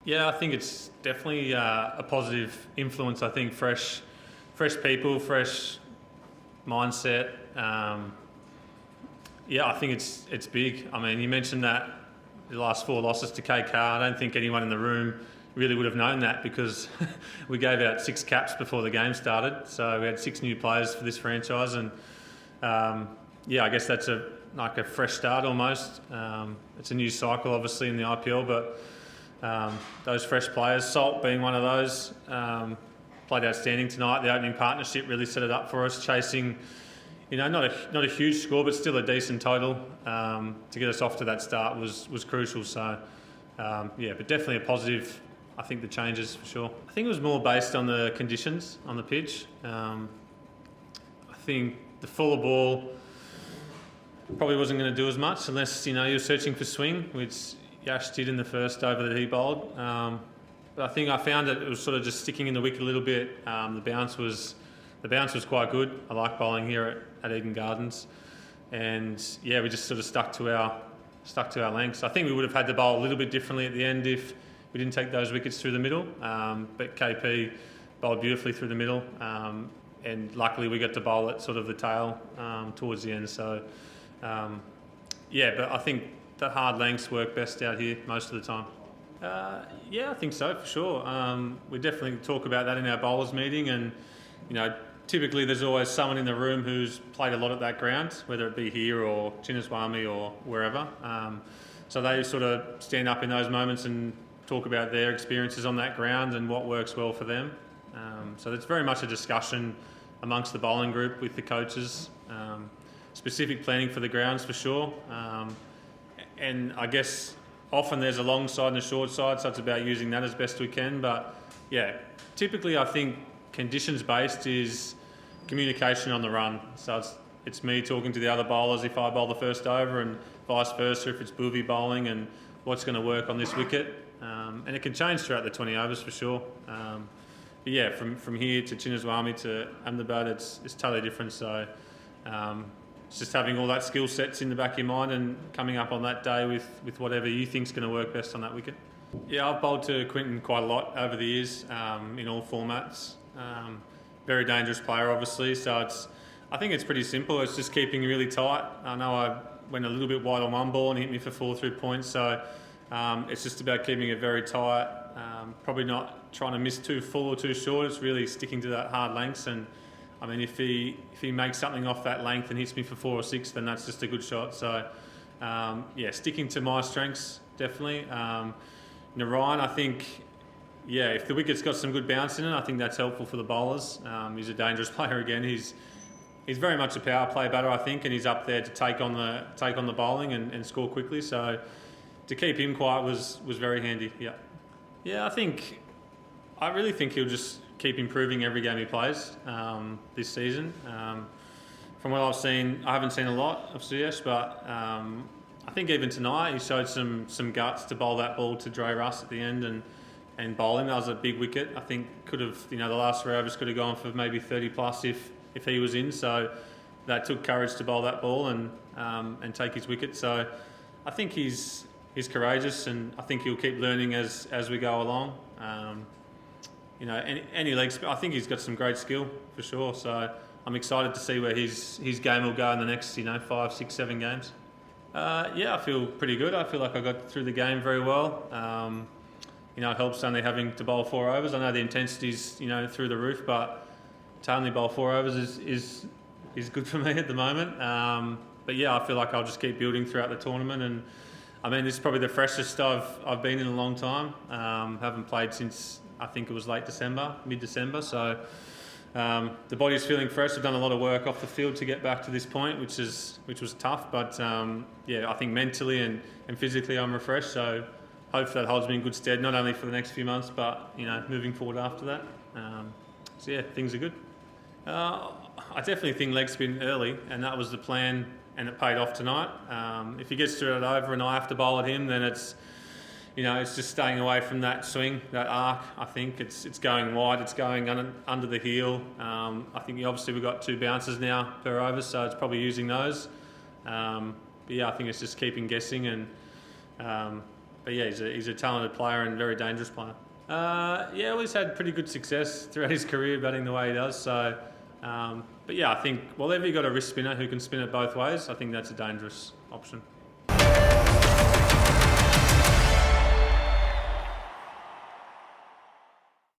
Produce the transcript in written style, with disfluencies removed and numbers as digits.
Yeah, I think it's definitely a positive influence. I think fresh people, fresh mindset. Yeah, I think it's big. I mean, you mentioned that the last 4 losses to KK. I don't think anyone in the room really would have known that because we gave out 6 caps before the game started. So we had 6 new players for this franchise, and yeah, I guess that's like a fresh start almost. It's a new cycle, obviously, in the IPL, but those fresh players, Salt being one of those, played outstanding tonight. The opening partnership really set it up for us, chasing, not a huge score, but still a decent total. To get us off to that start was crucial. So yeah, but definitely a positive. I think the changes for sure. I think it was more based on the conditions on the pitch. I think the fuller ball probably wasn't going to do as much unless you're searching for swing, which Yash did in the first over that he bowled. But I think I found that it was sort of just sticking in the wicket a little bit. The bounce was quite good. I like bowling here at Eden Gardens, and yeah, we just sort of stuck to our lengths. I think we would have had to bowl a little bit differently at the end if we didn't take those wickets through the middle. But KP bowled beautifully through the middle, and luckily we got to bowl at sort of the tail towards the end. So yeah, but I think the hard lengths work best out here most of the time. Yeah, I think so for sure. We definitely talk about that in our bowlers meeting, and typically there's always someone in the room who's played a lot at that ground, whether it be here or Chinnaswamy or wherever. So they sort of stand up in those moments and talk about their experiences on that ground and what works well for them. So it's very much a discussion amongst the bowling group with the coaches. Specific planning for the grounds for sure. And I guess often there's a long side and a short side, so it's about using that as best we can. But yeah, typically I think conditions based is communication on the run. So it's me talking to the other bowlers if I bowl the first over, and vice versa if it's Bhuvi bowling, and what's going to work on this wicket. And it can change throughout the 20 overs for sure. But yeah, from here to Chinnaswamy to Ahmedabad, it's totally different. So it's just having all that skill sets in the back of your mind and coming up on that day with whatever you think's going to work best on that wicket. Yeah, I've bowled to Quinton quite a lot over the years in all formats. Very dangerous player, obviously. So I think it's pretty simple. It's just keeping really tight. I know I went a little bit wide on one ball and hit me for 4 through points. So it's just about keeping it very tight. Probably not trying to miss too full or too short. It's really sticking to that hard lengths. And I mean, if he makes something off that length and hits me for 4 or 6, then that's just a good shot. So yeah, sticking to my strengths definitely. Narayan, I think, yeah, if the wicket's got some good bounce in it, I think that's helpful for the bowlers. He's a dangerous player again. He's very much a power play batter, I think, and he's up there to take on the bowling and score quickly. So to keep him quiet was very handy. Yeah, yeah, I really think he'll just keep improving every game he plays this season. From what I've seen, I haven't seen a lot of Suyash, but I think even tonight he showed some guts to bowl that ball to Dre Russ at the end and bowl him. That was a big wicket. I think could have, the last 3 overs could have gone for maybe 30 plus if he was in. So that took courage to bowl that ball and take his wicket. So I think he's courageous, and I think he'll keep learning as we go along. Any legs, I think he's got some great skill for sure. So I'm excited to see where his game will go in the next 5, 6, 7 games. Yeah, I feel pretty good. I feel like I got through the game very well. It helps only having to bowl 4 overs. I know the intensity's through the roof, but to only bowl 4 overs is good for me at the moment. But yeah, I feel like I'll just keep building throughout the tournament. And I mean, this is probably the freshest I've been in a long time. Haven't played since I think it was mid-December. So the body's feeling fresh. I've done a lot of work off the field to get back to this point, which was tough. But yeah, I think mentally and physically I'm refreshed. So hopefully that holds me in good stead, not only for the next few months, but moving forward after that. So yeah, things are good. I definitely think leg spin early, and that was the plan, and it paid off tonight. If he gets through it over and I have to bowl at him, then it's just staying away from that swing, that arc. I think it's going wide, it's going under the heel. I think obviously we've got 2 bounces now per over, so it's probably using those. But yeah, I think it's just keeping guessing, and But yeah, he's a talented player and very dangerous player. Yeah, well, he's had pretty good success throughout his career batting the way he does. So, but yeah, I think whenever you've got a wrist spinner who can spin it both ways, I think that's a dangerous option.